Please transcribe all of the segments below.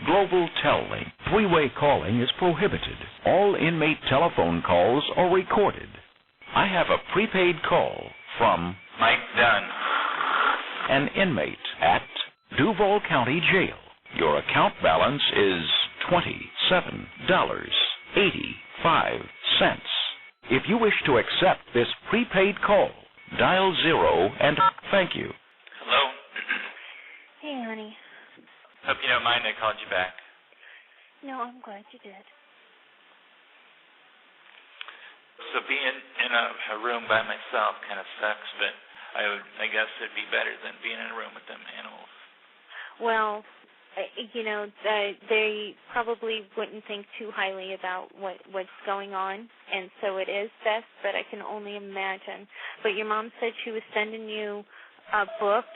Global Tel-Link. Three-way calling is prohibited. All inmate telephone calls are recorded. I have a prepaid call from Mike Dunn, an inmate at Duval County Jail. Your account balance is $27.85. If you wish to accept this prepaid call, dial 0 and thank you. Hello? Hey, honey. Hope you don't mind I called you back. No, I'm glad you did. So being in a room by myself kind of sucks, but I guess it'd be better than being in a room with them animals. Well, they probably wouldn't think too highly about what's going on, and so it is best, but I can only imagine. But your mom said she was sending you a book.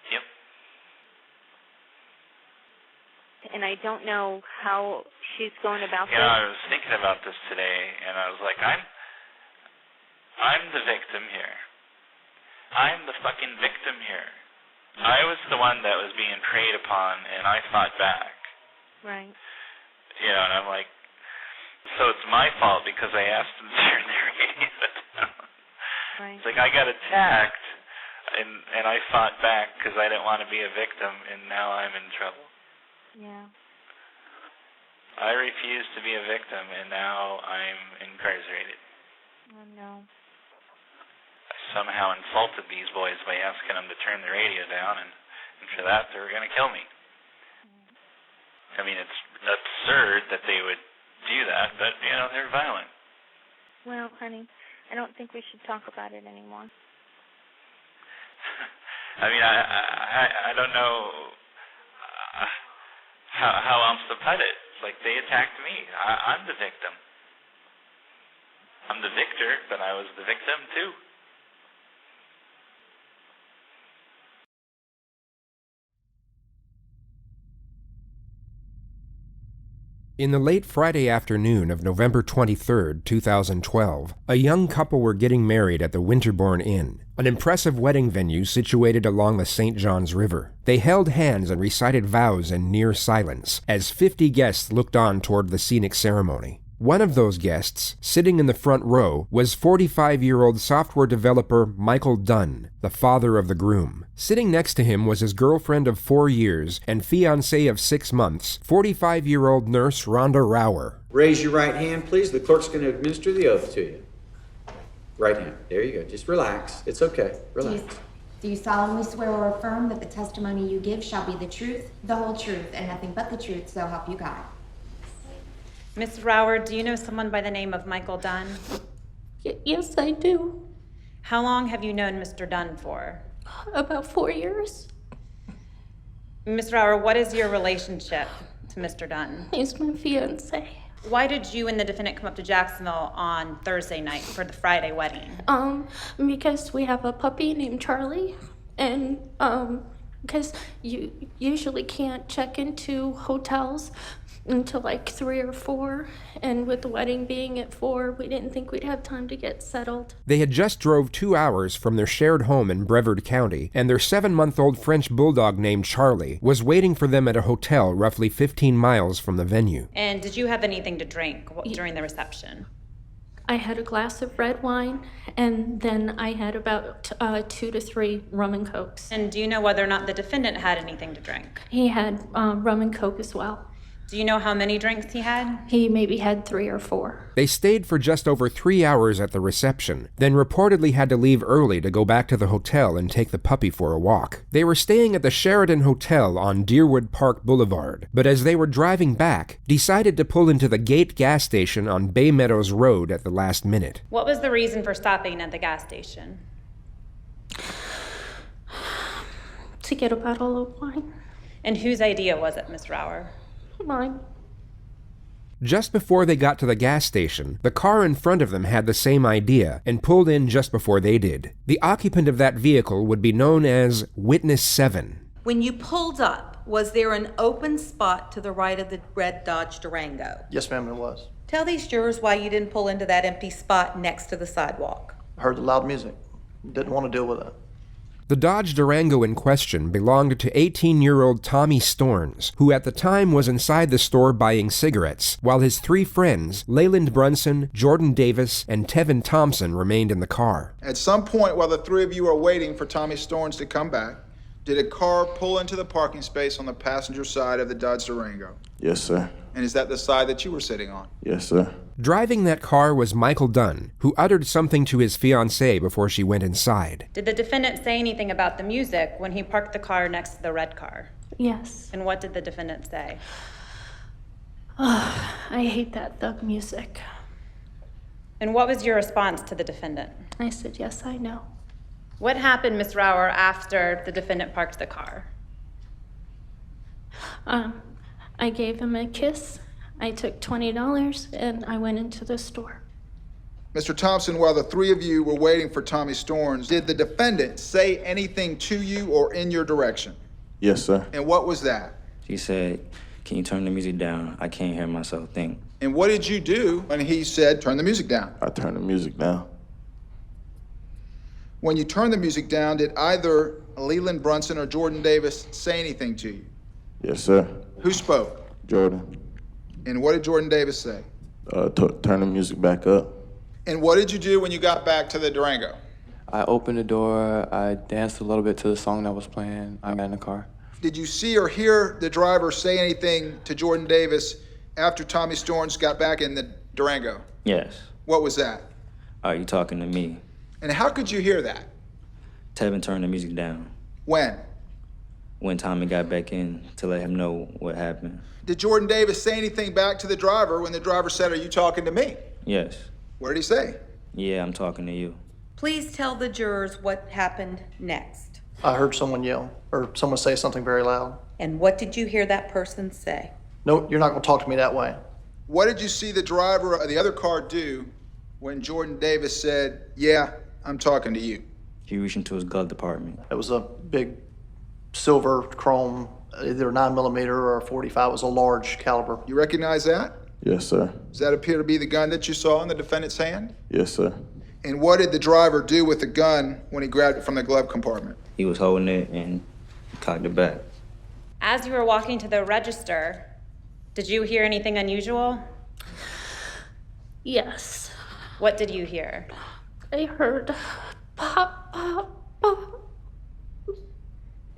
Yep. And I don't know how she's going about this. this. I was thinking about this today, and I was like, I'm the victim here. I'm the fucking victim here. I was the one that was being preyed upon, and I fought back. Right. And I'm like, so it's my fault because I asked them to turn their radio down. Right. It's like I got attacked, and I fought back because I didn't want to be a victim, and now I'm in trouble. Yeah. I refuse to be a victim, and now I'm incarcerated. Oh, no. Somehow insulted these boys by asking them to turn the radio down, and for that they were going to kill me. I mean, it's absurd that they would do that, but, they're violent. Well, honey, I don't think we should talk about it anymore. I mean, I don't know how else to put it. Like, they attacked me. I'm the victim. I'm the victor, but I was the victim, too. In the late Friday afternoon of November 23, 2012, a young couple were getting married at the Winterbourne Inn, an impressive wedding venue situated along the St. Johns River. They held hands and recited vows in near silence as 50 guests looked on toward the scenic ceremony. One of those guests, sitting in the front row, was 45-year-old software developer Michael Dunn, the father of the groom. Sitting next to him was his girlfriend of 4 years and fiancé of 6 months, 45-year-old nurse Rhonda Rower. Raise your right hand, please. The clerk's going to administer the oath to you. Right hand. There you go. Just relax. It's okay. Relax. Do you solemnly swear or affirm that the testimony you give shall be the truth, the whole truth, and nothing but the truth, so help you God? Ms. Rower, do you know someone by the name of Michael Dunn? Yes, I do. How long have you known Mr. Dunn for? About 4 years. Ms. Rower, what is your relationship to Mr. Dunn? He's my fiancé. Why did you and the defendant come up to Jacksonville on Thursday night for the Friday wedding? Because we have a puppy named Charlie, and because you usually can't check into hotels until like 3 or 4, and with the wedding being at 4, we didn't think we'd have time to get settled. They had just drove 2 hours from their shared home in Brevard County, and their 7-month-old French bulldog named Charlie was waiting for them at a hotel roughly 15 miles from the venue. And did you have anything to drink during the reception? I had a glass of red wine, and then I had about 2 to 3 rum and cokes. And do you know whether or not the defendant had anything to drink? He had rum and coke as well. Do you know how many drinks he had? He maybe had 3 or 4. They stayed for just over 3 hours at the reception, then reportedly had to leave early to go back to the hotel and take the puppy for a walk. They were staying at the Sheridan Hotel on Deerwood Park Boulevard, but as they were driving back, decided to pull into the Gate gas station on Bay Meadows Road at the last minute. What was the reason for stopping at the gas station? To get a bottle of wine. And whose idea was it, Miss Rower? Mine. Just before they got to the gas station, the car in front of them had the same idea and pulled in just before they did. The occupant of that vehicle would be known as Witness 7. When you pulled up, was there an open spot to the right of the red Dodge Durango? Yes, ma'am, it was. Tell these jurors why you didn't pull into that empty spot next to the sidewalk. I heard the loud music. Didn't want to deal with it. The Dodge Durango in question belonged to 18-year-old Tommy Storns, who at the time was inside the store buying cigarettes, while his three friends, Leyland Brunson, Jordan Davis, and Tevin Thompson, remained in the car. At some point while the three of you were waiting for Tommy Storns to come back, did a car pull into the parking space on the passenger side of the Dodge Durango? Yes, sir. And is that the side that you were sitting on? Yes, sir. Driving that car was Michael Dunn, who uttered something to his fiancée before she went inside. Did the defendant say anything about the music when he parked the car next to the red car? Yes. And what did the defendant say? Oh, I hate that thug music. And what was your response to the defendant? I said, yes, I know. What happened, Ms. Rauer, after the defendant parked the car? I gave him a kiss. I took $20 and I went into the store. Mr. Thompson, while the three of you were waiting for Tommy Storns, did the defendant say anything to you or in your direction? Yes, sir. And what was that? He said, "Can you turn the music down? I can't hear myself think." And what did you do when he said, turn the music down? I turned the music down. When you turned the music down, did either Leyland Brunson or Jordan Davis say anything to you? Yes, sir. Who spoke? Jordan. And what did Jordan Davis say? Turn the music back up. And what did you do when you got back to the Durango? I opened the door, I danced a little bit to the song that was playing, I got in the car. Did you see or hear the driver say anything to Jordan Davis after Tommy Storns got back in the Durango? Yes. What was that? Are you talking to me? And how could you hear that? Tevin turned the music down. When? When Tommy got back in to let him know what happened. Did Jordan Davis say anything back to the driver when the driver said, are you talking to me? Yes. What did he say? Yeah, I'm talking to you. Please tell the jurors what happened next. I heard someone yell, or someone say something very loud. And what did you hear that person say? No, you're not going to talk to me that way. What did you see the driver of the other car do when Jordan Davis said, yeah, I'm talking to you? He reached into his glove compartment. It was a big silver chrome, either 9mm or a .45. It was a large caliber. You recognize that? Yes, sir. Does that appear to be the gun that you saw in the defendant's hand? Yes, sir. And what did the driver do with the gun when he grabbed it from the glove compartment? He was holding it and cocked it back. As you were walking to the register, did you hear anything unusual? Yes. What did you hear? I heard pop, pop, pop.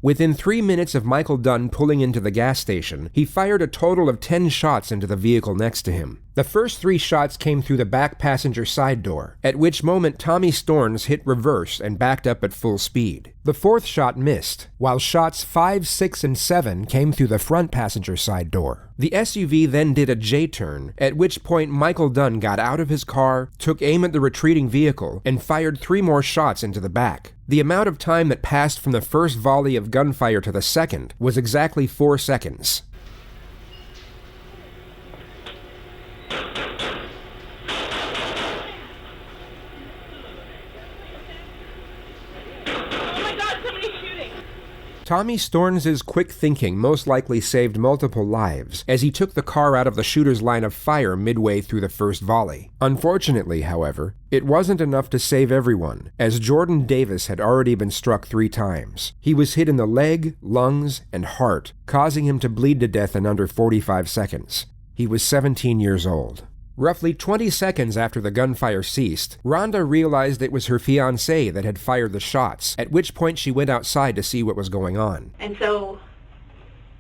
Within 3 minutes of Michael Dunn pulling into the gas station, he fired a total of 10 shots into the vehicle next to him. The first 3 shots came through the back passenger side door, at which moment Tommy Storns hit reverse and backed up at full speed. The 4th shot missed, while shots 5, 6, and 7 came through the front passenger side door. The SUV then did a J-turn, at which point Michael Dunn got out of his car, took aim at the retreating vehicle, and fired 3 more shots into the back. The amount of time that passed from the first volley of gunfire to the second was exactly 4 seconds. Tommy Storns' quick thinking most likely saved multiple lives, as he took the car out of the shooter's line of fire midway through the first volley. Unfortunately, however, it wasn't enough to save everyone, as Jordan Davis had already been struck 3 times. He was hit in the leg, lungs, and heart, causing him to bleed to death in under 45 seconds. He was 17 years old. Roughly 20 seconds after the gunfire ceased, Rhonda realized it was her fiancé that had fired the shots, at which point she went outside to see what was going on. And so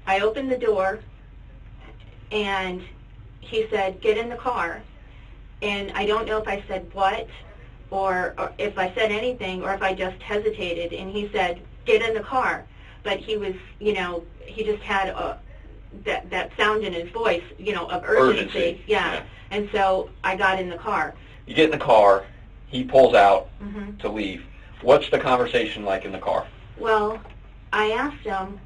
I opened the door, and he said, get in the car. And I don't know if I said what, or if I said anything, or if I just hesitated. And he said, get in the car. But he was, he just had that sound in his voice, of urgency. Yeah. And so I got in the car. You get in the car, he pulls out to leave. What's the conversation like in the car? Well, I asked him,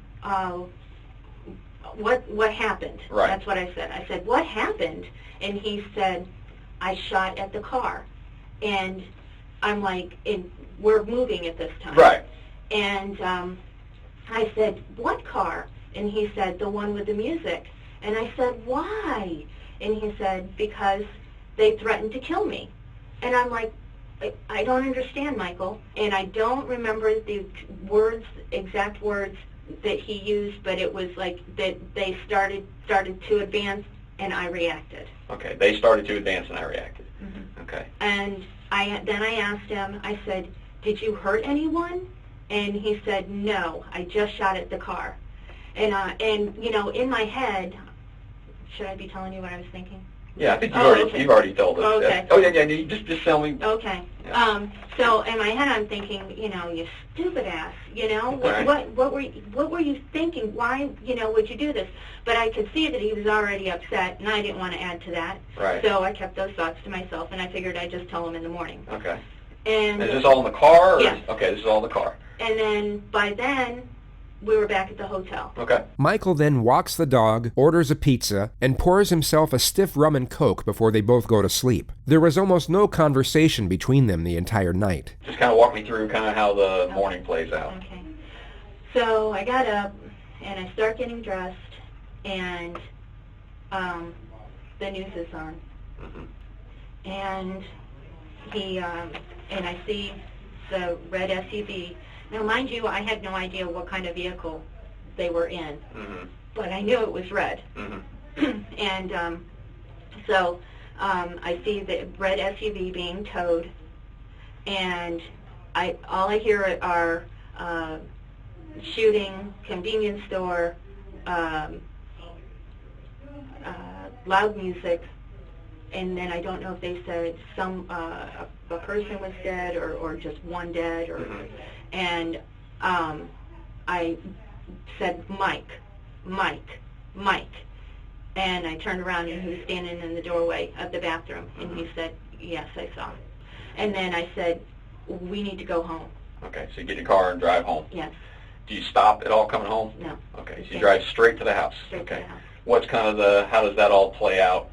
what happened? Right. That's what I said. I said, what happened? And he said, I shot at the car. And I'm like, we're moving at this time. Right. And I said, what car? And he said, the one with the music. And I said, why? And he said, because they threatened to kill me. And I'm like, I don't understand, Michael, and I don't remember the exact words that he used, but it was like that they started to advance, and I reacted. Okay, they started to advance and I reacted. Mm-hmm. Okay. And then I asked him, I said, did you hurt anyone? And he said, no, I just shot at the car. And you know, in my head, should I be telling you what I was thinking? Yeah, I think you've already told us. Okay. Oh, yeah, just tell me. Okay. Yeah. So in my head I'm thinking, you know, you stupid ass, you know, Right. what were you thinking? Why, you know, would you do this? But I could see that he was already upset, and I didn't want to add to that. Right. So I kept those thoughts to myself, and I figured I'd just tell him in the morning. Okay. And Is this all in the car? Or Yes. Okay, this is all in the car. And then by then we were back at the hotel. Okay. Michael then walks the dog, orders a pizza, and pours himself a stiff rum and coke before they both go to sleep. There was almost no conversation between them the entire night. Just kind of walk me through kind of how the morning plays out. Okay. So I got up and I start getting dressed, and the news is on. Mm-hmm. And and I see the red SUV. Now, mind you, I had no idea what kind of vehicle they were in, Mm-hmm. but I knew it was red. Mm-hmm. And so I see the red SUV being towed, and all I hear are shooting, convenience store, loud music, and then I don't know if they said a person was dead or just one dead, or Mm-hmm. and I said Mike, and I turned around and he was standing in the doorway of the bathroom, and he said, yes, I saw him. And then I said, we need to go home. Okay, so you get in your car and drive home. Yes. Do you stop at all coming home? No. Okay, so you drive straight to the house. Straight to Okay. the house. What's kind of how does that all play out?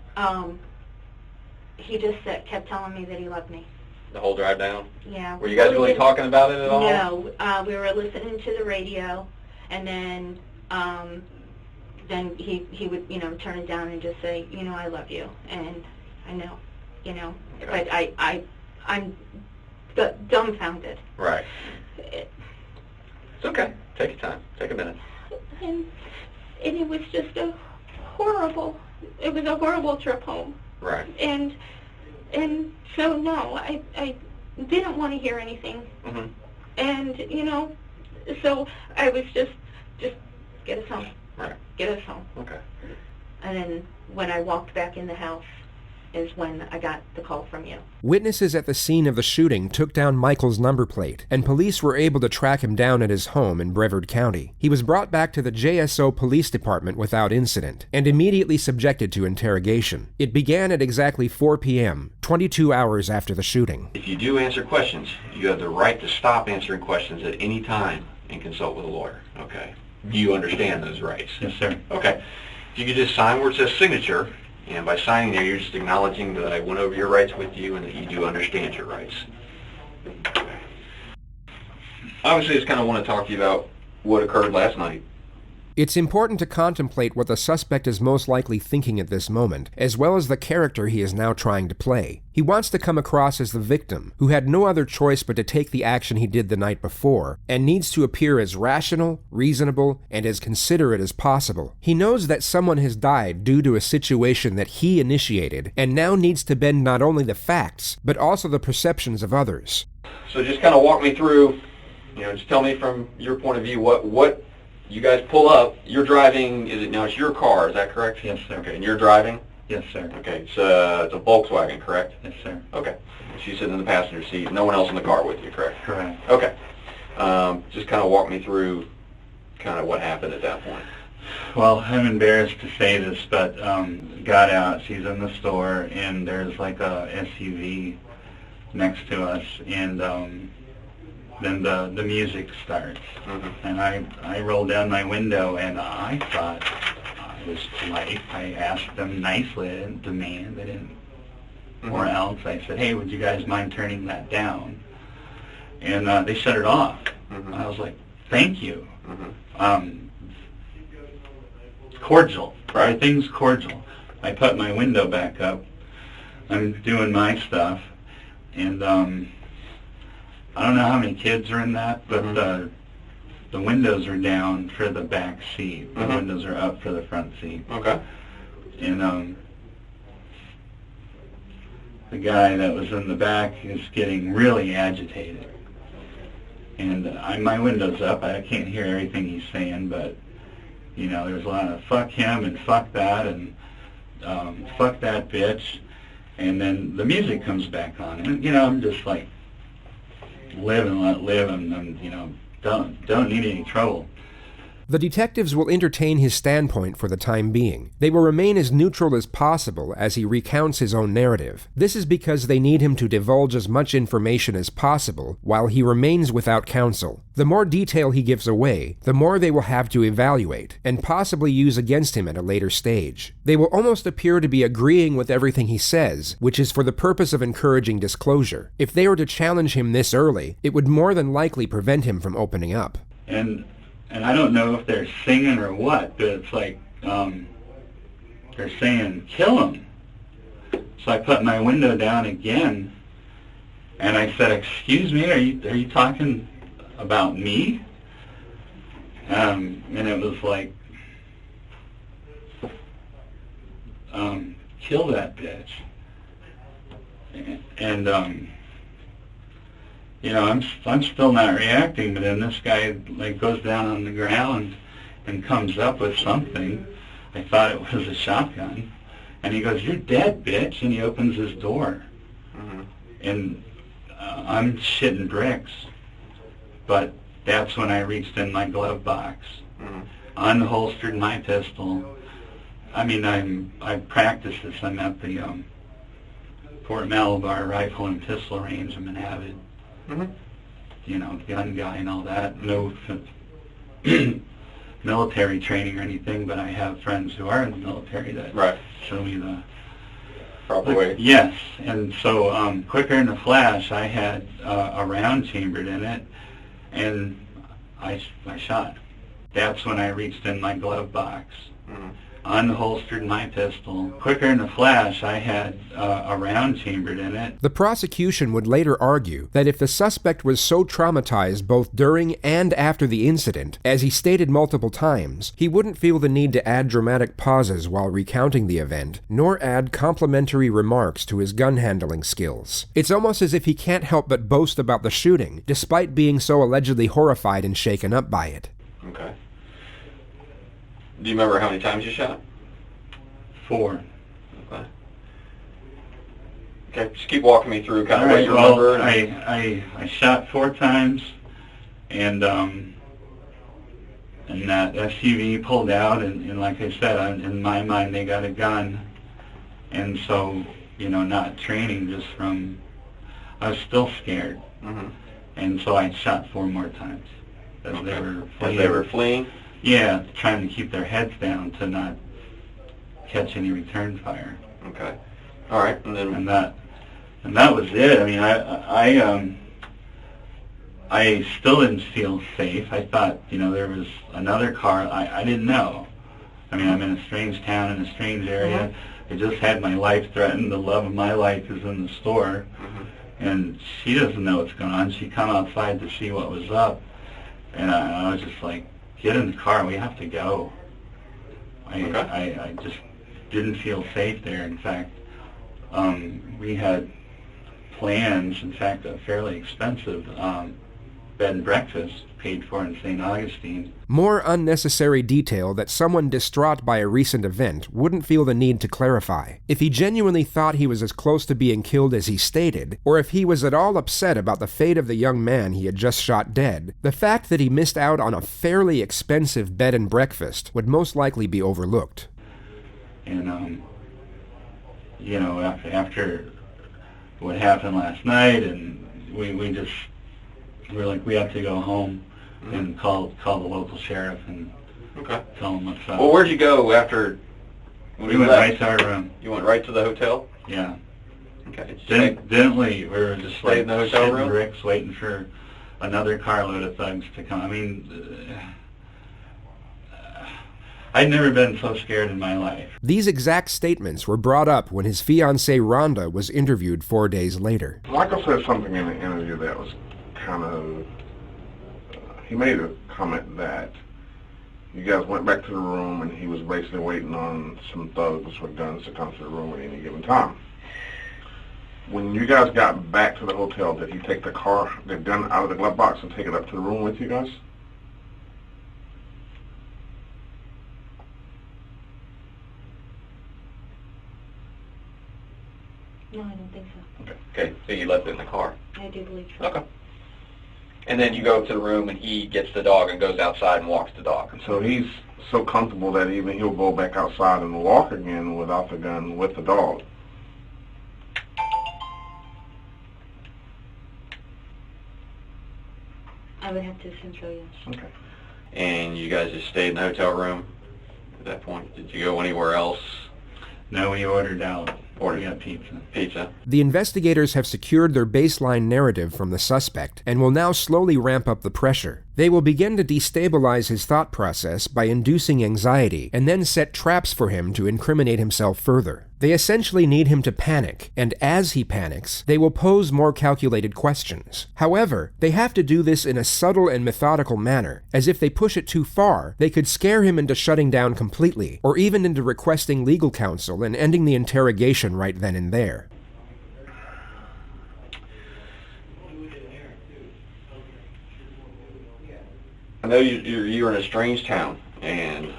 He just kept telling me that he loved me. The whole drive down? Yeah. Were you guys really talking about it at all? No, we were listening to the radio, and then he would, you know, turn it down and just say, you know, I love you, and I know, you know, Okay. but I'm dumbfounded. Right. It's okay. Take your time. Take a minute. And it was just a horrible trip home. Right. And so no, I didn't want to hear anything. Mm-hmm. And you know, so I was just get us home. Right. Get us home. Okay. And then when I walked back in the house is when I got the call from you. Witnesses at the scene of the shooting took down Michael's number plate, and police were able to track him down at his home in Brevard County. He was brought back to the JSO Police Department without incident, and immediately subjected to interrogation. It began at exactly 4 p.m., 22 hours after the shooting. If you do answer questions, you have the right to stop answering questions at any time and consult with a lawyer, okay? Do you understand those rights? Yes, sir. Okay. If you could just sign where it says signature, and by signing there, you're just acknowledging that I went over your rights with you and that you do understand your rights. Obviously, I just kind of want to talk to you about what occurred last night. It's important to contemplate what the suspect is most likely thinking at this moment, as well as the character he is now trying to play. He wants to come across as the victim, who had no other choice but to take the action he did the night before, and needs to appear as rational, reasonable, and as considerate as possible. He knows that someone has died due to a situation that he initiated, and now needs to bend not only the facts, but also the perceptions of others. So just kind of walk me through, you know, just tell me from your point of view what you guys pull up. You're driving. It's your car? Is that correct? Yes, sir. Okay, and you're driving. Yes, sir. Okay, it's a Volkswagen, correct? Yes, sir. Okay, she's sitting in the passenger seat. No one else in the car with you, correct? Correct. Okay, just kind of walk me through kind of what happened at that point. Well, I'm embarrassed to say this, but got out. She's in the store, and there's like a SUV next to us, and then the music starts, and I roll down my window, and I thought I was polite. I asked them nicely. I didn't demand. I didn't, or else I said, "Hey, would you guys mind turning that down?" And they shut it off. I was like, "Thank you." Cordial. Everything's cordial. I put my window back up. I'm doing my stuff, And I don't know how many kids are in that, but the windows are down for the back seat. The windows are up for the front seat. Okay. And the guy that was in the back is getting really agitated. And my window's up. I can't hear everything he's saying, but, you know, there's a lot of fuck him and fuck that and fuck that bitch. And then the music comes back on. And, you know, I'm just like, live and let live, and you know, don't need any trouble. The detectives will entertain his standpoint for the time being. They will remain as neutral as possible as he recounts his own narrative. This is because they need him to divulge as much information as possible while he remains without counsel. The more detail he gives away, the more they will have to evaluate, and possibly use against him at a later stage. They will almost appear to be agreeing with everything he says, which is for the purpose of encouraging disclosure. If they were to challenge him this early, it would more than likely prevent him from opening up. And I don't know if they're singing or what, but it's like they're saying, kill him. So I put my window down again, and I said, excuse me, are you talking about me? And it was like, kill that bitch. And you know, I'm still not reacting, but then this guy like goes down on the ground and comes up with something. I thought it was a shotgun, and he goes, "You're dead, bitch!" And he opens his door, and I'm shitting bricks. But that's when I reached in my glove box, unholstered my pistol. I mean, I practiced this. I'm at the Fort Malabar Rifle and Pistol Range. I'm an avid, you know, gun guy and all that. No military training or anything, but I have friends who are in the military that show me the proper way. Yes, and so quicker than a flash, I had a round chambered in it, and I shot. That's when I reached in my glove box, unholstered my pistol. Quicker than a flash, I had a round chambered in it. The prosecution would later argue that if the suspect was so traumatized both during and after the incident, as he stated multiple times, he wouldn't feel the need to add dramatic pauses while recounting the event, nor add complimentary remarks to his gun handling skills. It's almost as if he can't help but boast about the shooting, despite being so allegedly horrified and shaken up by it. Okay. Do you remember how many times you shot? 4. Okay. Okay, just keep walking me through kind of what you remember. I shot 4 times, and that SUV pulled out, and like I said, in my mind they got a gun, and so, you know, not training, just from, I was still scared, and so I shot 4 more times as they were fleeing. As they were fleeing? Yeah, trying to keep their heads down to not catch any return fire. Okay. All right, and then and that was it. I mean, I still didn't feel safe. I thought, you know, there was another car. I didn't know. I mean, I'm in a strange town in a strange area. I just had my life threatened. The love of my life is in the store, and she doesn't know what's going on. She come outside to see what was up, and I was just like, get in the car, we have to go. I just didn't feel safe there. In fact, we had plans, in fact, a fairly expensive bed and breakfast paid for in St. Augustine. More unnecessary detail that someone distraught by a recent event wouldn't feel the need to clarify. If he genuinely thought he was as close to being killed as he stated, or if he was at all upset about the fate of the young man he had just shot dead, the fact that he missed out on a fairly expensive bed and breakfast would most likely be overlooked. And, you know, after what happened last night, and we're like, we have to go home and call the local sheriff and tell him what's up. Well, where'd you go after we went right to our room. You went right to the hotel? Yeah. Okay. Didn't leave. We were just like in the hotel room? bricks waiting for another carload of thugs to come. I mean, I'd never been so scared in my life. These exact statements were brought up when his fiancée Rhonda was interviewed 4 days later. Michael said something in the interview that was kind of, he made a comment that you guys went back to the room and he was basically waiting on some thugs with guns to come to the room at any given time. When you guys got back to the hotel, did he take the gun out of the glove box and take it up to the room with you guys? No, I don't think so. Okay, so you left it in the car. I do believe so. Okay. And then you go to the room and he gets the dog and goes outside and walks the dog. So he's so comfortable that even he'll go back outside and walk again without the gun with the dog. I would have to assume so, yes. Okay. And you guys just stayed in the hotel room at that point? Did you go anywhere else? No, we ordered out. We got pizza. The investigators have secured their baseline narrative from the suspect and will now slowly ramp up the pressure. They will begin to destabilize his thought process by inducing anxiety and then set traps for him to incriminate himself further. They essentially need him to panic, and as he panics, they will pose more calculated questions. However, they have to do this in a subtle and methodical manner, as if they push it too far, they could scare him into shutting down completely, or even into requesting legal counsel and ending the interrogation right then and there. I know you're in a strange town, and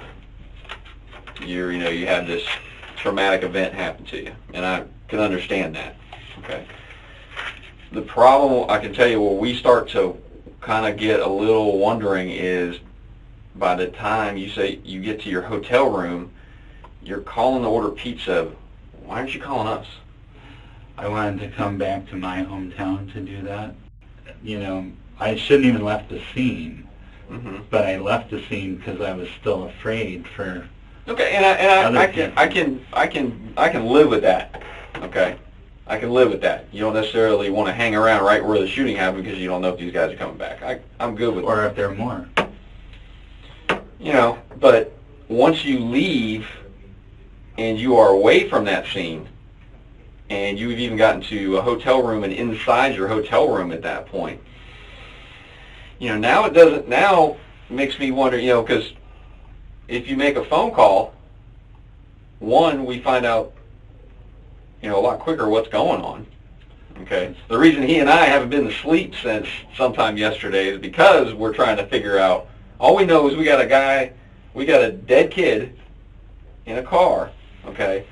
you have this traumatic event happen to you, and I can understand that. Okay. The problem, I can tell you, where we start to kind of get a little wondering is by the time you say you get to your hotel room, you're calling to order pizza. Why aren't you calling us? I wanted to come back to my hometown to do that. I shouldn't even left the scene. Mm-hmm. But I left the scene because I was still afraid for. Okay, and I can live with that. Okay, I can live with that. You don't necessarily want to hang around right where the shooting happened because you don't know if these guys are coming back. I'm good with that. Or if there are more. But once you leave and you are away from that scene, and you've even gotten to a hotel room and inside your hotel room at that point. Now makes me wonder, because if you make a phone call, one, we find out, a lot quicker what's going on. Okay. The reason he and I haven't been to sleep since sometime yesterday is because we're trying to figure out, all we know is we got a dead kid in a car, okay,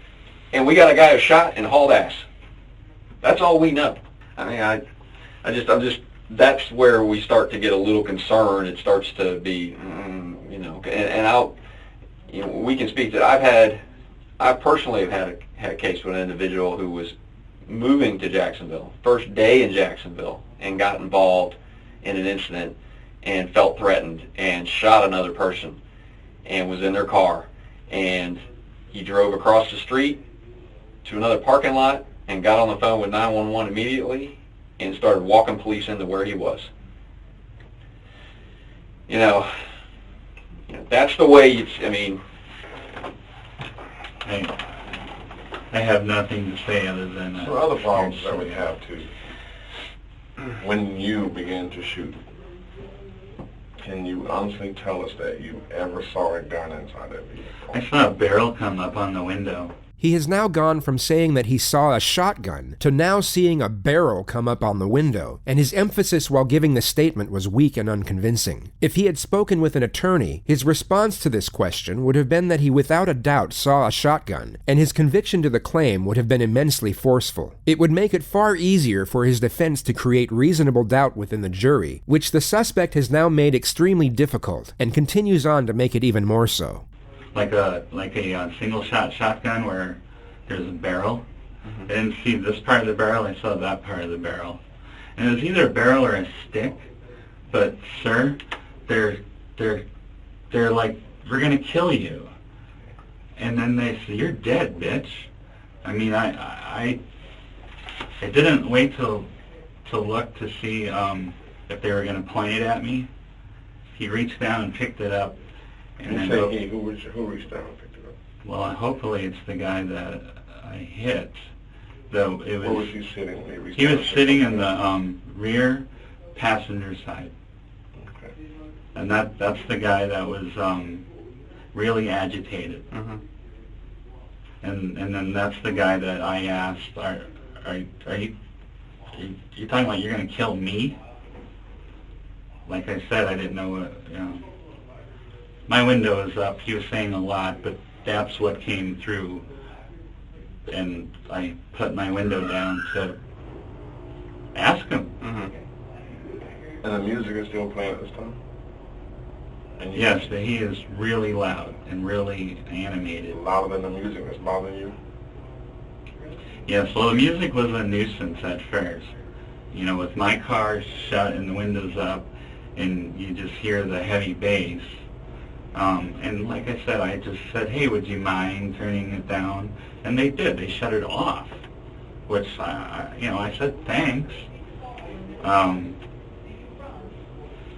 and we got a guy who shot and hauled ass. That's all we know. I mean, I'm just. That's where we start to get a little concerned. It starts to be, we can speak that I personally have had a case with an individual who was moving to Jacksonville, first day in Jacksonville, and got involved in an incident and felt threatened and shot another person and was in their car, and he drove across the street to another parking lot and got on the phone with 911 immediately and started walking police into where he was. That's the way I have nothing to say other than that. So other problems that we have too, when you began to shoot, can you honestly tell us that you ever saw a gun inside that vehicle? I saw a barrel come up on the window. He has now gone from saying that he saw a shotgun to now seeing a barrel come up on the window, and his emphasis while giving the statement was weak and unconvincing. If he had spoken with an attorney, his response to this question would have been that he without a doubt saw a shotgun, and his conviction to the claim would have been immensely forceful. It would make it far easier for his defense to create reasonable doubt within the jury, which the suspect has now made extremely difficult, and continues on to make it even more so. Like a single shot shotgun where there's a barrel. Mm-hmm. I didn't see this part of the barrel, I saw that part of the barrel. And it was either a barrel or a stick, but sir, they're like, we're gonna kill you. And then they say, you're dead, bitch. I mean, I didn't wait to look to see if they were gonna point it at me. He reached down and picked it up And You then say he, who reached down and picked it up? well, hopefully it's the guy that I hit. Though it was. Where was he sitting when he reached He down was and sitting picked in it up? the rear passenger side. Okay. And that's the guy that was really agitated. Mm-hmm. And then that's the guy that I asked, are you talking about you're going to kill me? Like I said, I didn't know what, you know. My window is up. He was saying a lot, but that's what came through. And I put my window down to ask him. Mm-hmm. And the music is still playing at this time? And Yes, but he is really loud and really animated. Louder than the music that's bothering you? Yes, well, the music was a nuisance at first. You know, with my car shut and the windows up, and you just hear the heavy bass. And like I said, I just said, hey, would you mind turning it down? And they did. They shut it off, which, I said thanks.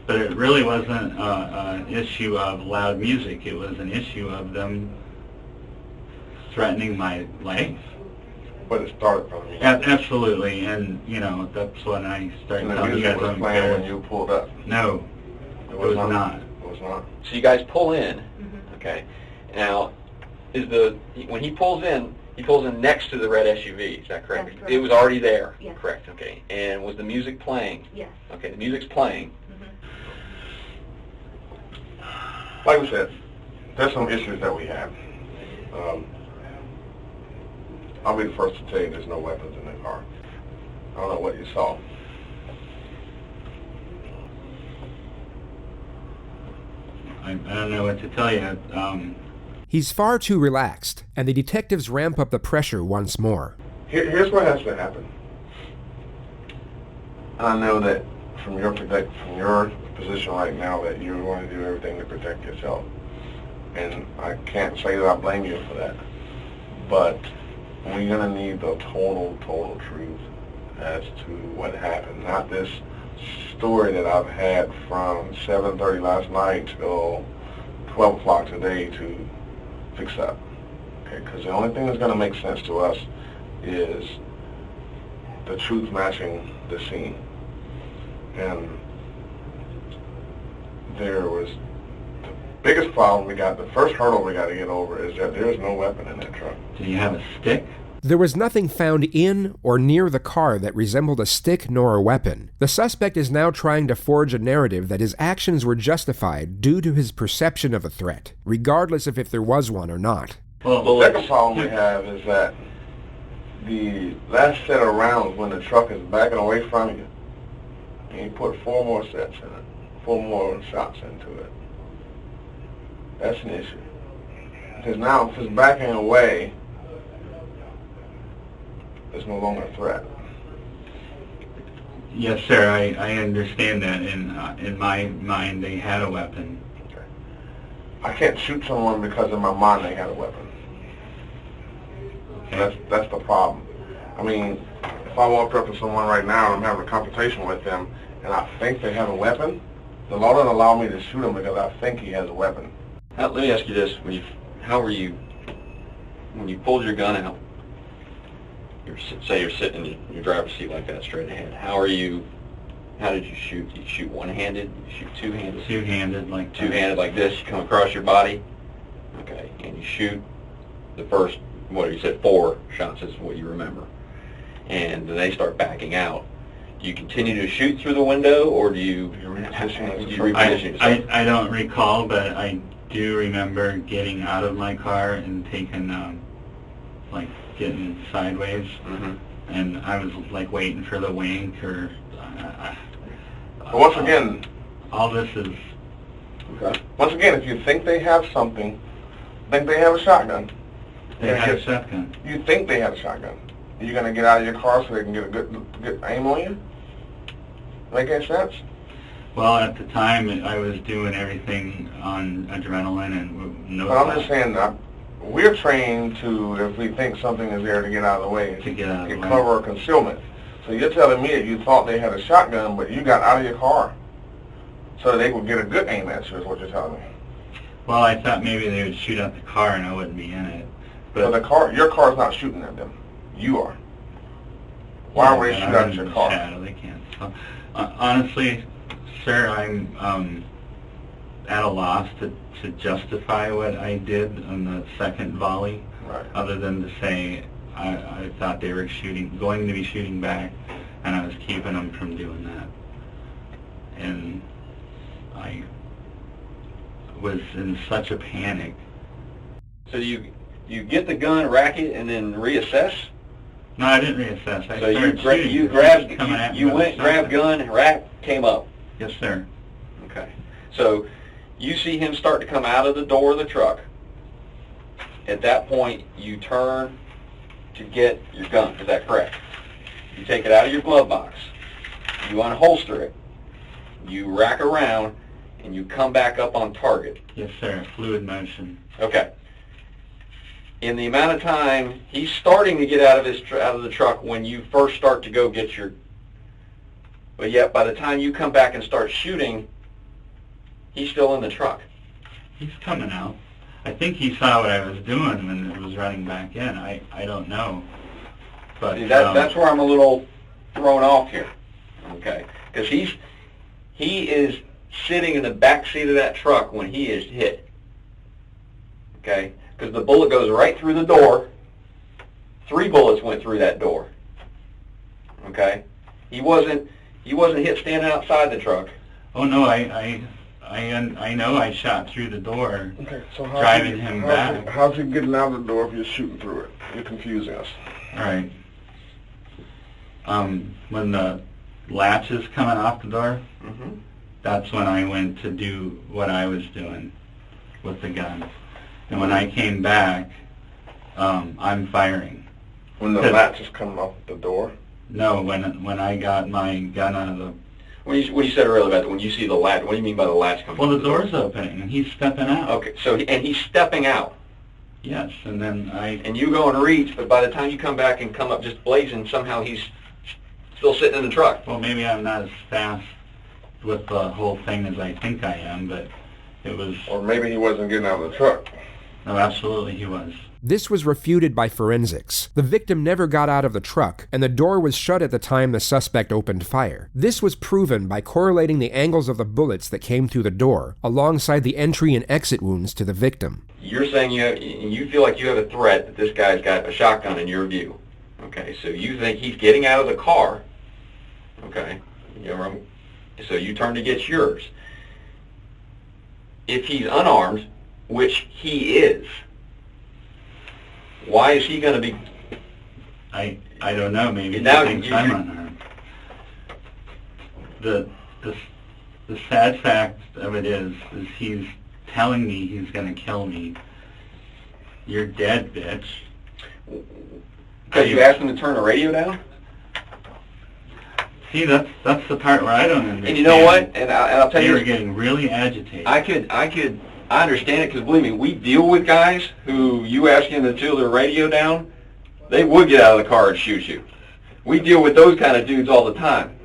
But it really wasn't an issue of loud music. It was an issue of them threatening my life. But it started from you. Absolutely, and that's when I started And the telling you guys music was I'm playing embarrassed. when you pulled up? No, it was not. It was not? So you guys pull in, okay. Now, when he pulls in next to the red SUV, is that correct? That's correct. It was already there? Yes. Correct, okay. And was the music playing? Yes. Okay, the music's playing. Like we said, there's some issues that we have. I'll be the first to tell you there's no weapons in the car. I don't know what you saw. I don't know what to tell you. He's far too relaxed, and the detectives ramp up the pressure once more. Here's what has to happen. I know that from your position right now that you're going to do everything to protect yourself. And I can't say that I blame you for that. But we're going to need the total truth as to what happened. Not this story that I've had from 7:30 last night till 12 o'clock today to fix up. Okay, because the only thing that's going to make sense to us is the truth matching the scene. And there was the biggest problem we got, the first hurdle we got to get over is that there is no weapon in that truck. Do you have a stick? There was nothing found in or near the car that resembled a stick nor a weapon. The suspect is now trying to forge a narrative that his actions were justified due to his perception of a threat, regardless of if there was one or not. Well, the second problem we have is that the last set of rounds when the truck is backing away from you, and you put 4 more sets in it, 4 more shots into it. That's an issue. Because now if it's backing away, it's no longer a threat. Yes, sir, I understand that. In my mind, they had a weapon. Okay. I can't shoot someone because in my mind they had a weapon. Okay. That's the problem. I mean, if I walked up to someone right now and I'm having a confrontation with them and I think they have a weapon, the law doesn't allow me to shoot him because I think he has a weapon. Now, let me ask you this: when you pulled your gun out, say you're sitting in your driver's seat like that, straight ahead. How did you shoot? Did you shoot one-handed? Did you shoot two-handed? Two-handed, like two-handed, like this. You come across your body, okay, and you shoot the first. What you said, 4 shots is what you remember, and then they start backing out. Do you continue to shoot through the window, or do you reposition yourself? I don't recall, but I do remember getting out of my car and taking, getting sideways, and I was waiting for the wink or. But once again, all this is. Okay. Once again, if you think they have something, think they have a shotgun. They had a shotgun. You think they have a shotgun. Are you going to get out of your car so they can get a good aim on you? Make any sense? Well, at the time, I was doing everything on adrenaline and no. But I'm just saying, we're trained to, if we think something is there, to get out of the way. To get out of the way. Cover or concealment. So you're telling me that you thought they had a shotgun, but you got out of your car so that they would get a good aim at you, is what you're telling me. Well, I thought maybe they would shoot at the car and I wouldn't be in it. But your car's not shooting at them. You are. Why would they shoot at your car? Shadow, they can't. So, honestly, sir, I'm at a loss to justify what I did on the second volley, right, other than to say I thought they were going to be shooting back, and I was keeping them from doing that. And I was in such a panic. So you get the gun, rack it, and then reassess? No, I didn't reassess. I so started shooting. You went, grabbed gun, rack, came up? Yes, sir. Okay. So you see him start to come out of the door of the truck. At that point, you turn to get your gun. Is that correct? You take it out of your glove box. You unholster it. You rack around, and you come back up on target. Yes, sir. Fluid motion. Okay. In the amount of time he's starting to get out of the truck when you first start to go get your, but yet by the time you come back and start shooting, he's still in the truck. He's coming out. I think he saw what I was doing when it was running back in. I don't know. But see, that's where I'm a little thrown off here. Okay, because he is sitting in the back seat of that truck when he is hit. Okay. Because the bullet goes right through the door. 3 bullets went through that door. Okay, he wasn't hit standing outside the truck. Oh no, I know I shot through the door. Okay, so driving him back. How's he getting out of the door if you're shooting through it? You're confusing us. All right. When the latch is coming off the door, that's when I went to do what I was doing with the gun. And when I came back, I'm firing. When the latch is coming off the door? No, when I got my gun out of the... When you said earlier about when you see the latch, what do you mean by the latch coming? Well, the door's opening and he's stepping out. Okay, so and he's stepping out. Yes, and then And you go and reach, but by the time you come back and come up just blazing, somehow he's still sitting in the truck. Well, maybe I'm not as fast with the whole thing as I think I am, but it was... Or maybe he wasn't getting out of the truck. No, absolutely he was. This was refuted by forensics. The victim never got out of the truck, and the door was shut at the time the suspect opened fire. This was proven by correlating the angles of the bullets that came through the door, alongside the entry and exit wounds to the victim. You're saying you feel like you have a threat that this guy's got a shotgun in your view. Okay, so you think he's getting out of the car. Okay, so you turn to get yours. If he's unarmed, which he is, why is he going to be... I don't know, maybe he thinks I'm unarmed. The sad fact of it is he's telling me he's going to kill me. You're dead, bitch. Because you asked him to turn the radio down? See, that's the part where I don't understand. And you know what? And I'll tell you... They were getting really agitated. I understand it, because believe me, we deal with guys who you ask them to turn their radio down, they would get out of the car and shoot you. We deal with those kind of dudes all the time.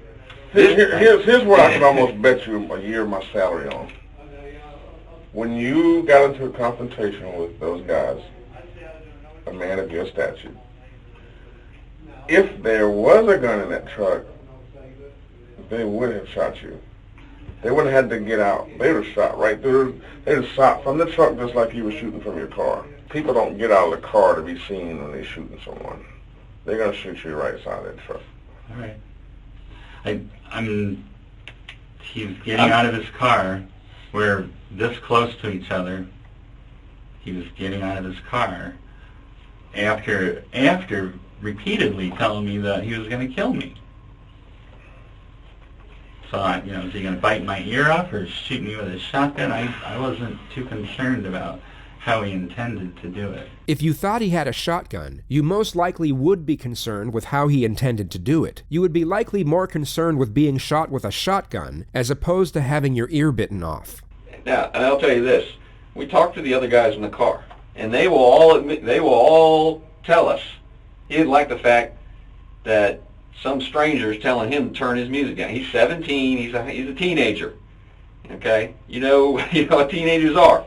Here's what I can almost bet you a year of my salary on. When you got into a confrontation with those guys, a man of your stature, if there was a gun in that truck, they would have shot you. They wouldn't have had to get out. They would have shot right through. They would have shot from the truck just like you were shooting from your car. People don't get out of the car to be seen when they're shooting someone. They're going to shoot you right side of that truck. All right. He's getting out of his car. We're this close to each other. He was getting out of his car after repeatedly telling me that he was going to kill me. So, is he going to bite my ear off or shoot me with a shotgun? I wasn't too concerned about how he intended to do it. If you thought he had a shotgun, you most likely would be concerned with how he intended to do it. You would be likely more concerned with being shot with a shotgun as opposed to having your ear bitten off. Now, and I'll tell you this. We talked to the other guys in the car, and they will all admit, they will all tell us he didn't like the fact that some stranger's telling him to turn his music down. He's 17. He's a teenager. Okay, you know what teenagers are.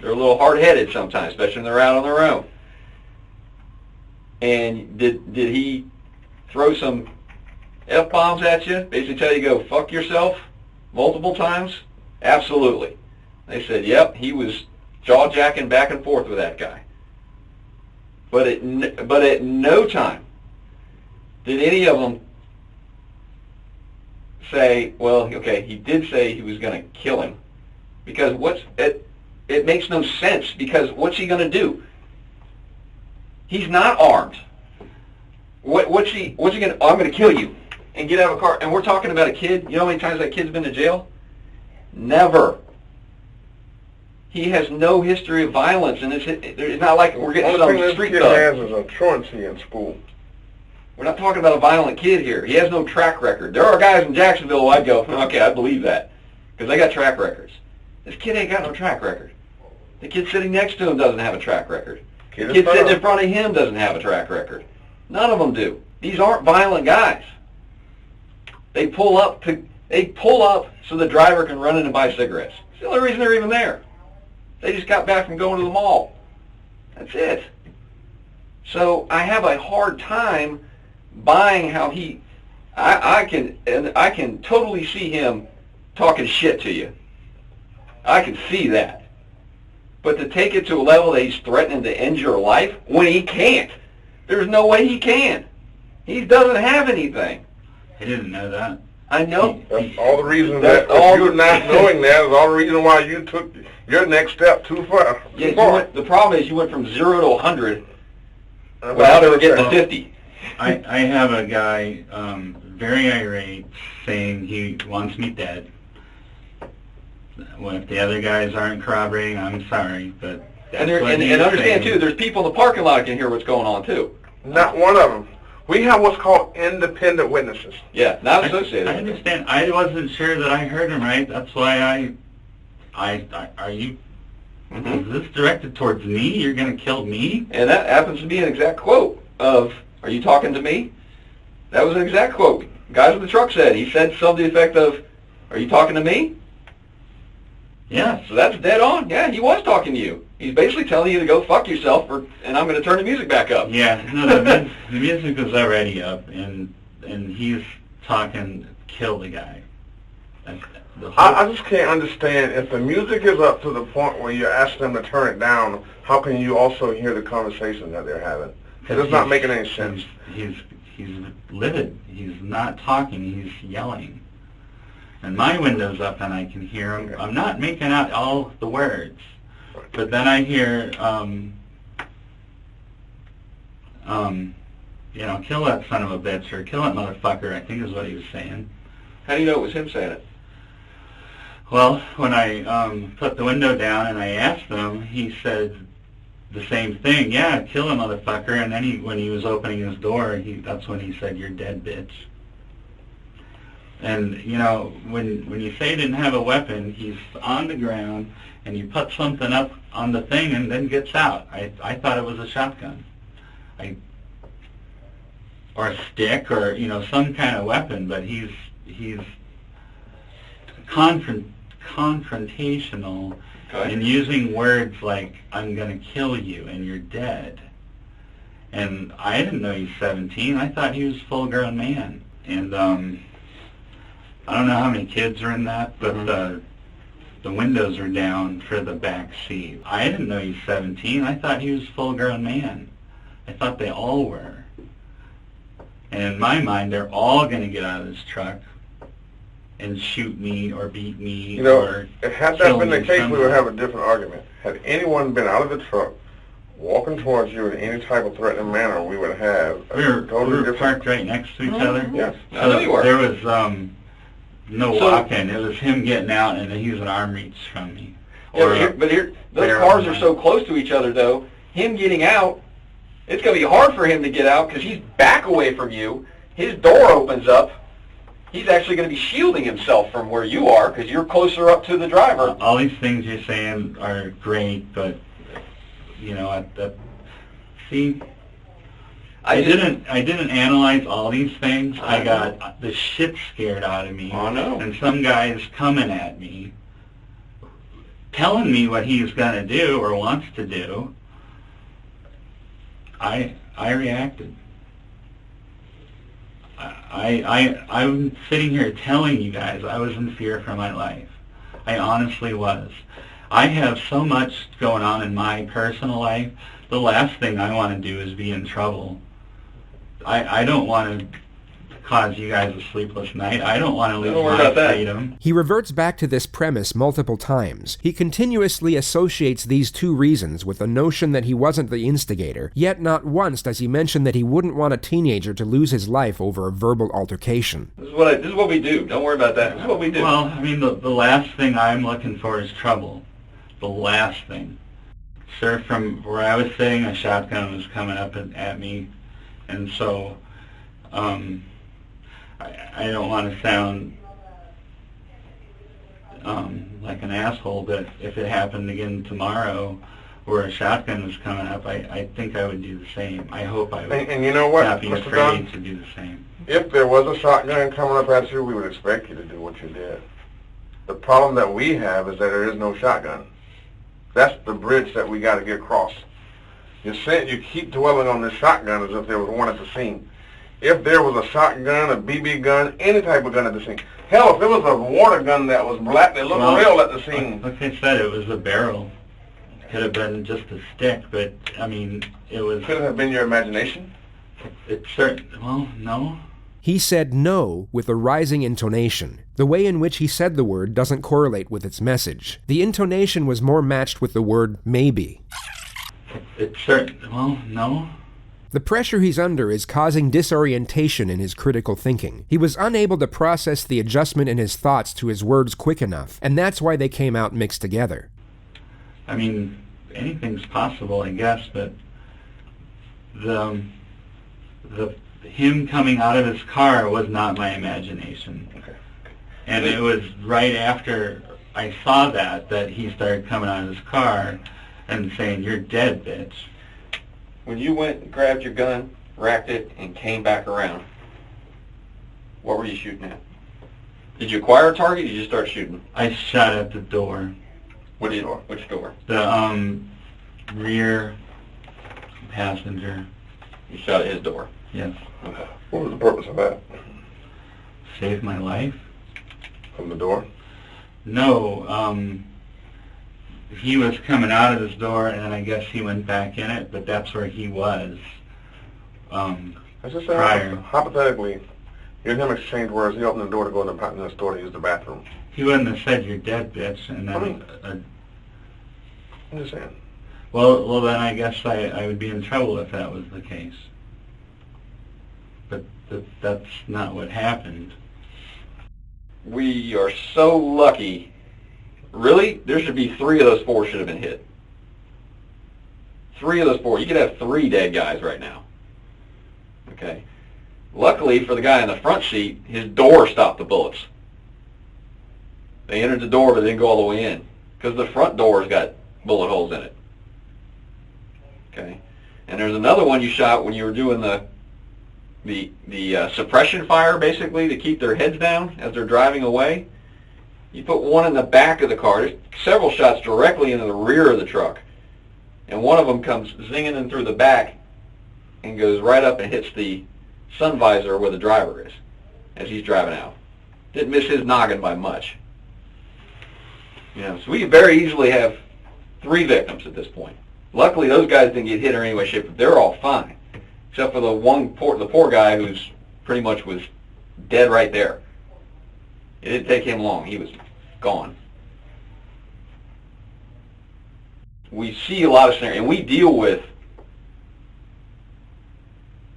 They're a little hard-headed sometimes, especially when they're out on their own. And did he throw some F-bombs at you? Basically tell you to go fuck yourself multiple times? Absolutely. They said, yep, he was jaw-jacking back and forth with that guy. But at no time did any of them say, well, okay, he did say he was going to kill him. Because it makes no sense, because what's he going to do? He's not armed. What's he going to, I'm going to kill you and get out of a car. And we're talking about a kid. You know how many times that kid's been to jail? Never. He has no history of violence, and it's not like we're getting some street thug. All this kid has is a truancy in school. We're not talking about a violent kid here. He has no track record. There are guys in Jacksonville who I'd go, okay, I believe that, because they got track records. This kid ain't got no track record. The kid sitting next to him doesn't have a track record. The kid sitting in front of him doesn't have a track record. None of them do. These aren't violent guys. They pull up so the driver can run in and buy cigarettes. It's the only reason they're even there. They just got back from going to the mall. That's it. So I have a hard time buying how I can totally see him talking shit to you. I can see that. But to take it to a level that he's threatening to end your life when he can't. There's no way he can. He doesn't have anything. I didn't know that. I know. That's all the reason that you're not knowing that is all the reason why you took your next step too far. Yeah, the problem is you went from 0 to 100 without ever getting to 50. I have a guy very irate saying he wants me dead. Well, if the other guys aren't corroborating, I'm sorry, but that's and understand too, there's people in the parking lot that can hear what's going on too. Not one of them. We have what's called independent witnesses. Yeah, not associated. I understand. I wasn't sure that I heard him right. That's why are you? Is this directed towards me? You're going to kill me? And that happens to be an exact quote of, "Are you talking to me?" That was an exact quote. Guys with the truck said. He said something to the effect of, "Are you talking to me?" Yeah. So that's dead on. Yeah, he was talking to you. He's basically telling you to go fuck yourself, and I'm going to turn the music back up. Yeah, no, the music was already up, and he's talking, kill the guy. I just can't understand, if the music is up to the point where you're asking them to turn it down, how can you also hear the conversation that they're having? It's not making any sense. He's livid. He's not talking. He's yelling. And my window's up and I can hear him. I'm not making out all the words. But then I hear, kill that son of a bitch, or kill that motherfucker, I think is what he was saying. How do you know it was him saying it? Well, when I put the window down and I asked him, he said the same thing. Yeah, kill a motherfucker. And then when he was opening his door, that's when he said, "You're dead, bitch." And, when you say he didn't have a weapon, he's on the ground, and you put something up on the thing and then gets out. I thought it was a shotgun. Or a stick, or, some kind of weapon, but he's confrontational and using words like, "I'm going to kill you and you're dead." And I didn't know he's 17. I thought he was a full-grown man. And I don't know how many kids are in that, but the windows are down for the back seat. I didn't know he's 17. I thought he was a full-grown man. I thought they all were. And in my mind, they're all going to get out of this truck and shoot me or beat me or had that been the case, we would have a different argument. Had anyone been out of the truck, walking towards you in any type of threatening manner, we would have a totally different... parked right next to each other. Yes. So there was no walking. It was him getting out, and he was an arm reach from me. But here, those cars are so close to each other, though. Him getting out, it's going to be hard for him to get out because he's back away from you. His door opens up. He's actually going to be shielding himself from where you are because you're closer up to the driver. All these things you're saying are great, but I didn't analyze all these things. I got the shit scared out of me. Oh no! And some guys coming at me telling me what he's going to do or wants to do, I reacted. I'm sitting here telling you guys I was in fear for my life. I honestly was. I have so much going on in my personal life. The last thing I want to do is be in trouble. I don't want to cause you guys a sleepless night. I don't want to lose my freedom. He reverts back to this premise multiple times. He continuously associates these two reasons with the notion that he wasn't the instigator, yet not once does he mention that he wouldn't want a teenager to lose his life over a verbal altercation. This is what we do. Don't worry about that. This is what we do. Well, I mean, the last thing I'm looking for is trouble. The last thing. Sir, from where I was sitting, a shotgun was coming up at me, and so I don't want to sound like an asshole, but if it happened again tomorrow where a shotgun was coming up, I think I would do the same. I hope I would and you know what, not be Mr. afraid Dunn? to do the same. If there was a shotgun coming up at you, we would expect you to do what you did. The problem that we have is that there is no shotgun. That's the bridge that we got to get across. You keep dwelling on this shotgun as if there was one at the scene. If there was a shotgun, a BB gun, any type of gun at the scene. Hell, if it was a water gun that was black that looked real at the scene. Like I said, it was a barrel. It could have been just a stick, but, I mean, it was... Could it have been your imagination? Well, no. He said no with a rising intonation. The way in which he said the word doesn't correlate with its message. The intonation was more matched with the word maybe. Well, no. The pressure he's under is causing disorientation in his critical thinking. He was unable to process the adjustment in his thoughts to his words quick enough, and that's why they came out mixed together. I mean, anything's possible, I guess, but him coming out of his car was not my imagination. Okay. And it was right after I saw that he started coming out of his car and saying, "You're dead, bitch." When you went and grabbed your gun, racked it, and came back around, what were you shooting at? Did you acquire a target or did you just start shooting? I shot at the door. Which door? The rear passenger. You shot at his door? Yes. Okay. What was the purpose of that? Save my life. From the door? No, he was coming out of his door, and I guess he went back in it, but that's where he was prior. Hypothetically, you and him exchanged words. He opened the door to go in the store to use the bathroom. He wouldn't have said, "You're dead, bitch," and then... I'm just saying. Well, then I guess I would be in trouble if that was the case. But that's not what happened. We are so lucky. Really? There should be 3 of those 4 should have been hit. 3 of those 4. You could have 3 dead guys right now. Okay? Luckily for the guy in the front seat, his door stopped the bullets. They entered the door, but they didn't go all the way in. Because the front door's got bullet holes in it. Okay? And there's another one you shot when you were doing the suppression fire, basically, to keep their heads down as they're driving away. You put one in the back of the car. There's several shots directly into the rear of the truck. And one of them comes zinging in through the back and goes right up and hits the sun visor where the driver is as he's driving out. Didn't miss his noggin by much. You know, so we could very easily have 3 victims at this point. Luckily, those guys didn't get hit or any way, shape, but they're all fine. Except for the poor guy who's pretty much was dead right there. It didn't take him long. He was gone. We see a lot of scenarios, and we deal with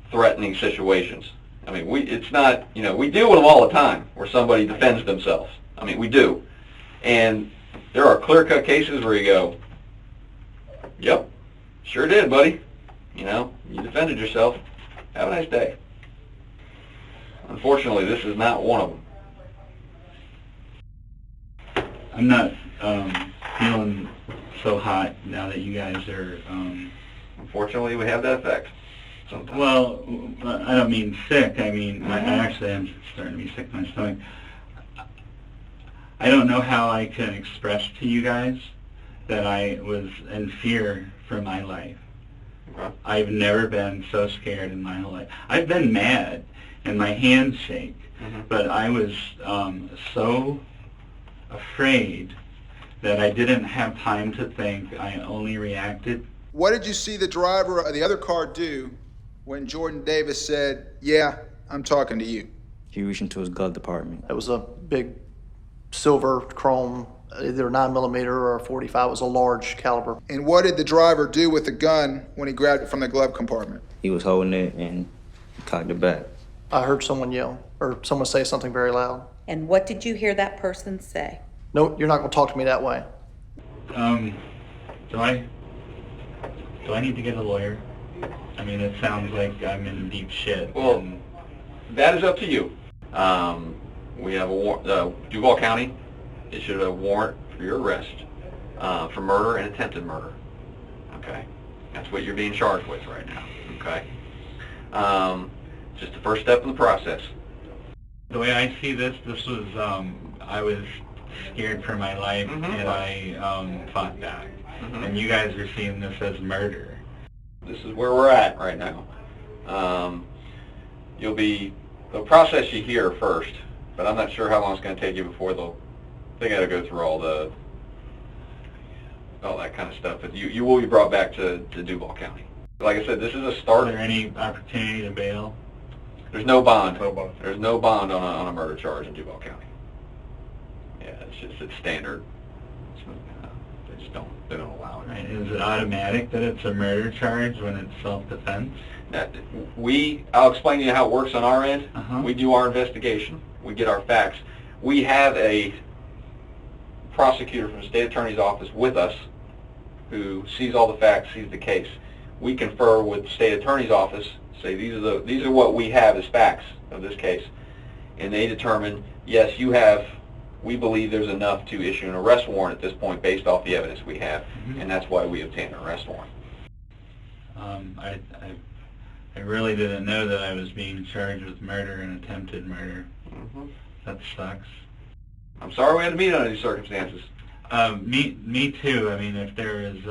threatening situations. I mean, it's not, you know, we deal with them all the time where somebody defends themselves. I mean, we do. And there are clear-cut cases where you go, "Yep, sure did, buddy. You know, you defended yourself. Have a nice day." Unfortunately, this is not one of them. I'm not feeling so hot now that you guys are... Unfortunately, we have that effect sometimes. Well, I don't mean sick. I mean, I actually am starting to be sick in my stomach. I don't know how I can express to you guys that I was in fear for my life. Okay. I've never been so scared in my whole life. I've been mad and my hands shake, but I was so afraid that I didn't have time to think. I only reacted. What did you see the driver of the other car do when Jordan Davis said, "Yeah, I'm talking to you"? He reached into his glove compartment. It was a big silver chrome, either 9mm or 45. It was a large caliber. And what did the driver do with the gun when he grabbed it from the glove compartment? He was holding it and cocked it back. I heard someone yell, or someone say something very loud. And what did you hear that person say? No, you're not going to talk to me that way. Do I need to get a lawyer? I mean, it sounds like I'm in deep shit. Well, that is up to you. We have a warrant. Duval County issued a warrant for your arrest for murder and attempted murder. Okay, that's what you're being charged with right now. Okay, just the first step in the process. The way I see this was I was scared for my life, and I fought back. And you guys are seeing this as murder. This is where we're at right now. They'll process you here first, but I'm not sure how long it's going to take you before they got to go through all that kind of stuff. But you will be brought back to Duval County. Like I said, this is a start. Is there any opportunity to bail? There's no bond. There's no bond on a murder charge in Duval County. Yeah, it's standard. They don't allow it. Right. Is it automatic that it's a murder charge when it's self-defense? I'll explain to you how it works on our end. We do our investigation. We get our facts. We have a prosecutor from the state attorney's office with us who sees all the facts, sees the case. We confer with the state attorney's office, say these are what we have as facts of this case, and they determine, yes, we believe there's enough to issue an arrest warrant at this point based off the evidence we have, and that's why we obtained an arrest warrant. I really didn't know that I was being charged with murder and attempted murder. That sucks. I'm sorry we had to meet under these circumstances. Me too. I mean, if there is,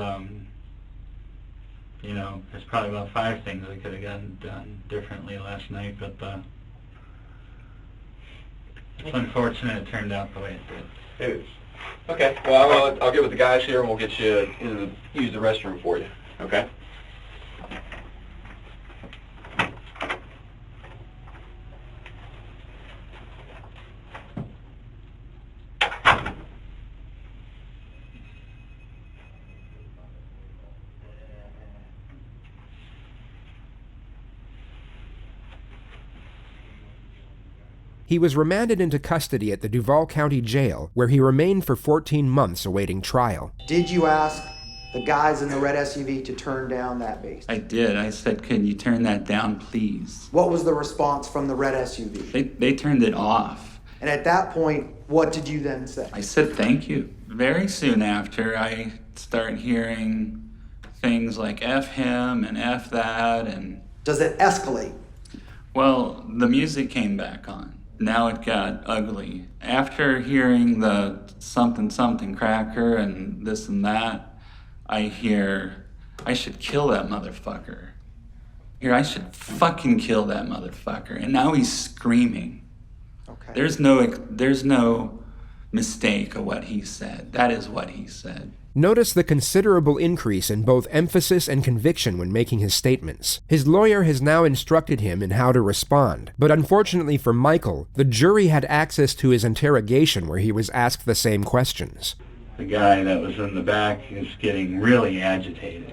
there's probably about 5 things I could have gotten done differently last night, but it's unfortunate it turned out the way it did. It is. Okay. Well, I'll get with the guys here and we'll get you use the restroom for you. Okay. He was remanded into custody at the Duval County Jail, where he remained for 14 months awaiting trial. Did you ask the guys in the red SUV to turn down that bass? I did. I said, could you turn that down, please? What was the response from the red SUV? They turned it off. And at that point, what did you then say? I said, thank you. Very soon after, I start hearing things like F him and F that and... Does it escalate? Well, the music came back on. Now it got ugly. After hearing the something something cracker and this and that, I hear, I should kill that motherfucker. I should fucking kill that motherfucker. And now he's screaming. Okay. There's no mistake of what he said. That is what he said. Notice the considerable increase in both emphasis and conviction when making his statements. His lawyer has now instructed him in how to respond, but unfortunately for Michael, the jury had access to his interrogation where he was asked the same questions. The guy that was in the back is getting really agitated.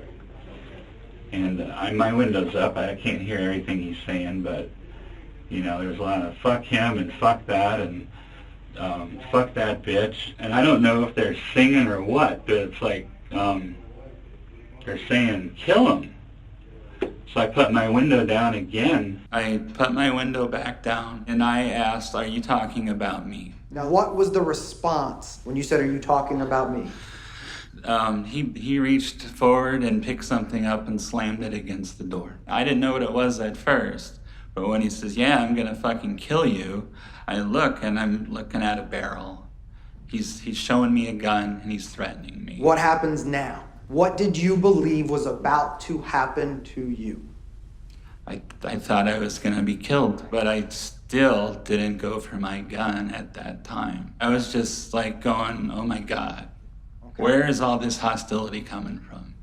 And my window's up, I can't hear everything he's saying, but, there's a lot of fuck him and fuck that and fuck that bitch. And I don't know if they're singing or what, but it's like, they're saying, kill him. So I put my window down again. I put my window back down and I asked, are you talking about me? Now, what was the response when you said, are you talking about me? He reached forward and picked something up and slammed it against the door. I didn't know what it was at first, but when he says, yeah, I'm gonna fucking kill you, I look and I'm looking at a barrel. He's showing me a gun and he's threatening me. What happens now? What did you believe was about to happen to you? I thought I was gonna be killed, but I still didn't go for my gun at that time. I was just like going, oh my God, where is all this hostility coming from?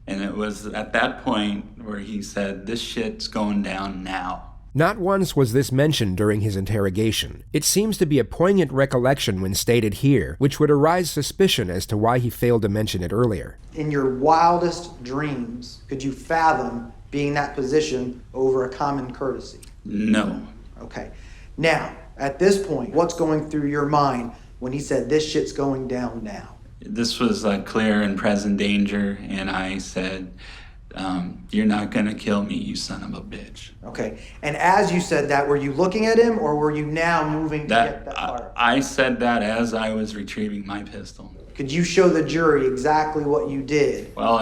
And it was at that point where he said, this shit's going down now. Not once was this mentioned during his interrogation. It seems to be a poignant recollection when stated here, which would arise suspicion as to why he failed to mention it earlier. In your wildest dreams, could you fathom being in that position over a common courtesy? No. Okay. Now, at this point, what's going through your mind when he said, this shit's going down now? This was a clear and present danger, and I said, you're not gonna kill me, you son of a bitch. Okay. And as you said that, were you looking at him, or were you now moving to get that fire? I said that as I was retrieving my pistol. Could you show the jury exactly what you did? Well,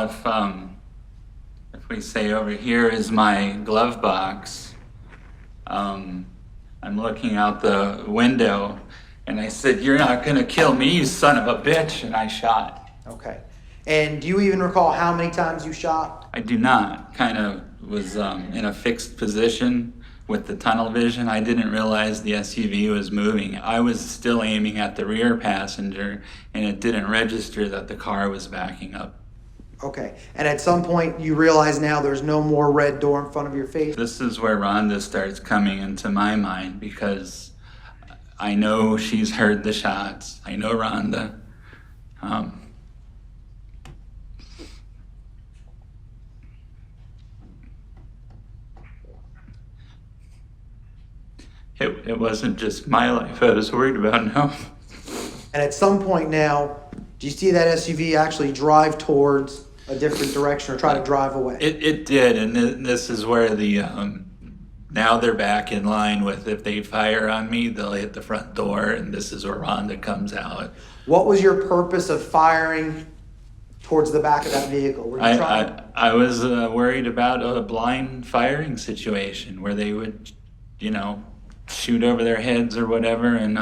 if we say over here is my glove box, I'm looking out the window, and I said, you're not gonna kill me, you son of a bitch, and I shot. Okay. And do you even recall how many times you shot? I do not. Kind of was in a fixed position with the tunnel vision. I didn't realize the SUV was moving. I was still aiming at the rear passenger, and it didn't register that the car was backing up. Okay. And at some point, you realize now there's no more red door in front of your face? This is where Rhonda starts coming into my mind, because I know she's heard the shots. I know Rhonda. It wasn't just my life I was worried about, no. And at some point now, do you see that SUV actually drive towards a different direction or try to drive away? It did, and this is where the, now they're back in line with, if they fire on me, they'll hit the front door, and this is where Rhonda comes out. What was your purpose of firing towards the back of that vehicle? Were you I was worried about a blind firing situation where they would, shoot over their heads or whatever and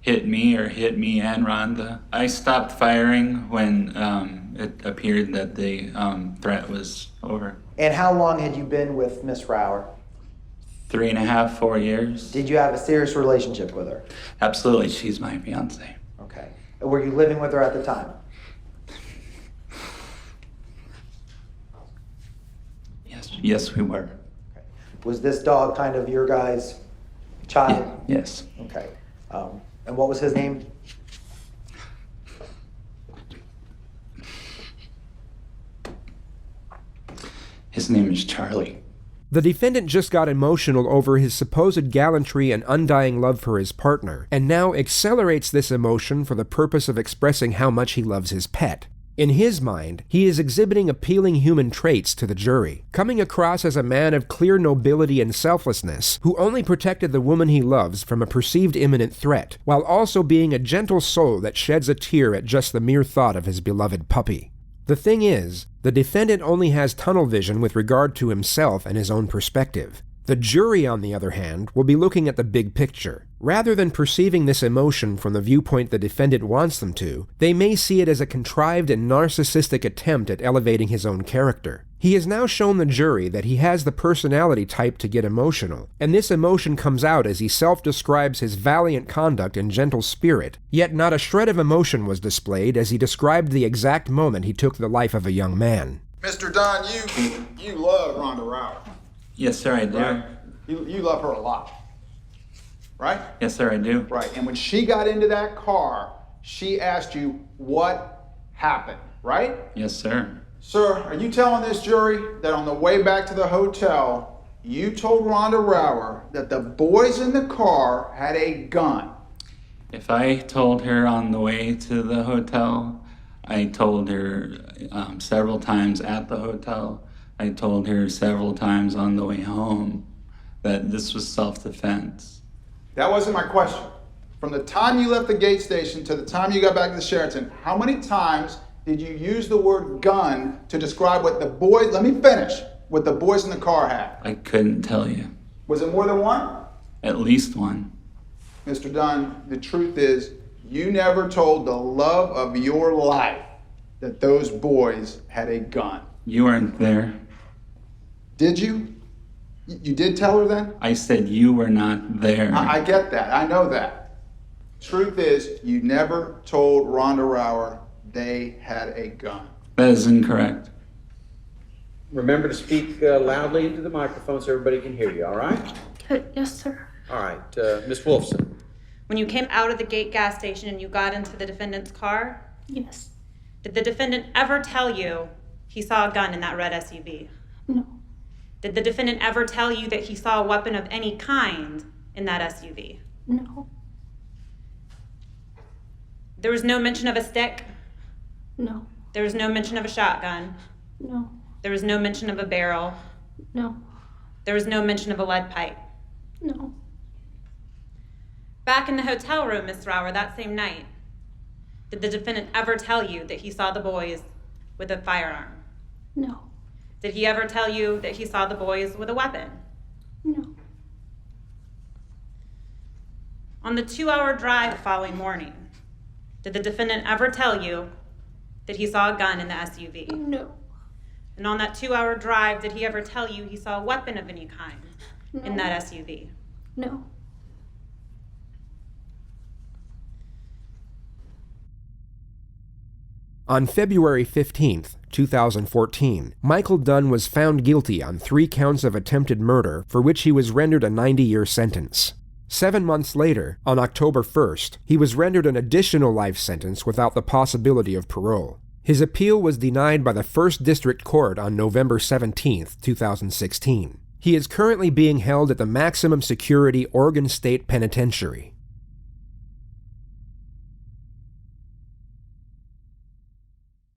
hit me and Rhonda. I stopped firing when it appeared that the threat was over. And how long had you been with Miss Rower? 3.5, 4 years. Did you have a serious relationship with her? Absolutely, she's my fiance. Okay. And were you living with her at the time? Yes, we were. Okay. Was this dog kind of your guys' child? Yes. Okay. And what was his name? His name is Charlie. The defendant just got emotional over his supposed gallantry and undying love for his partner, and now accelerates this emotion for the purpose of expressing how much he loves his pet. In his mind, he is exhibiting appealing human traits to the jury, coming across as a man of clear nobility and selflessness, who only protected the woman he loves from a perceived imminent threat, while also being a gentle soul that sheds a tear at just the mere thought of his beloved puppy. The thing is, the defendant only has tunnel vision with regard to himself and his own perspective. The jury, on the other hand, will be looking at the big picture. Rather than perceiving this emotion from the viewpoint the defendant wants them to, they may see it as a contrived and narcissistic attempt at elevating his own character. He has now shown the jury that he has the personality type to get emotional, and this emotion comes out as he self-describes his valiant conduct and gentle spirit, yet not a shred of emotion was displayed as he described the exact moment he took the life of a young man. Mr. Dunn, you love Rhonda Rower. Yes, sir, I do. Right? You love her a lot, right? Yes, sir, I do. Right, and when she got into that car, she asked you what happened, right? Yes, sir. Sir, are you telling this jury that on the way back to the hotel, you told Rhonda Rower that the boys in the car had a gun? If I told her on the way to the hotel, I told her several times at the hotel. I told her several times on the way home that this was self-defense. That wasn't my question. From the time you left the gate station to the time you got back to the Sheraton, how many times did you use the word gun to describe what the boys, let me finish, what the boys in the car had? I couldn't tell you. Was it more than one? At least one. Mr. Dunn, the truth is, You never told the love of your life that those boys had a gun. You weren't there. Did you? You did tell her then? I said you were not there. I get that. I know that. Truth is, you never told Rhonda Rower they had a gun. That is incorrect. Remember to speak loudly into the microphone so everybody can hear you, all right? Yes, sir. All right, Ms. Wolfson. When you came out of the Gate gas station and you got into the defendant's car, Yes. did the defendant ever tell you he saw a gun in that red SUV? No. Did the defendant ever tell you that he saw a weapon of any kind in that SUV? No. There was no mention of a stick? No. There was no mention of a shotgun? No. There was no mention of a barrel? No. There was no mention of a lead pipe? No. Back in the hotel room, Ms. Rower, that same night, did the defendant ever tell you that he saw the boys with a firearm? No. Did he ever tell you that he saw the boys with a weapon? No. On the 2-hour drive the following morning, did the defendant ever tell you that he saw a gun in the SUV? No. And on that 2-hour drive, did he ever tell you he saw a weapon of any kind in that SUV? No. On February 15th, 2014, Michael Dunn was found guilty on 3 counts of attempted murder for which he was rendered a 90-year sentence. 7 months later, on October 1st, he was rendered an additional life sentence without the possibility of parole. His appeal was denied by the 1st District Court on November 17th, 2016. He is currently being held at the maximum security Oregon State Penitentiary.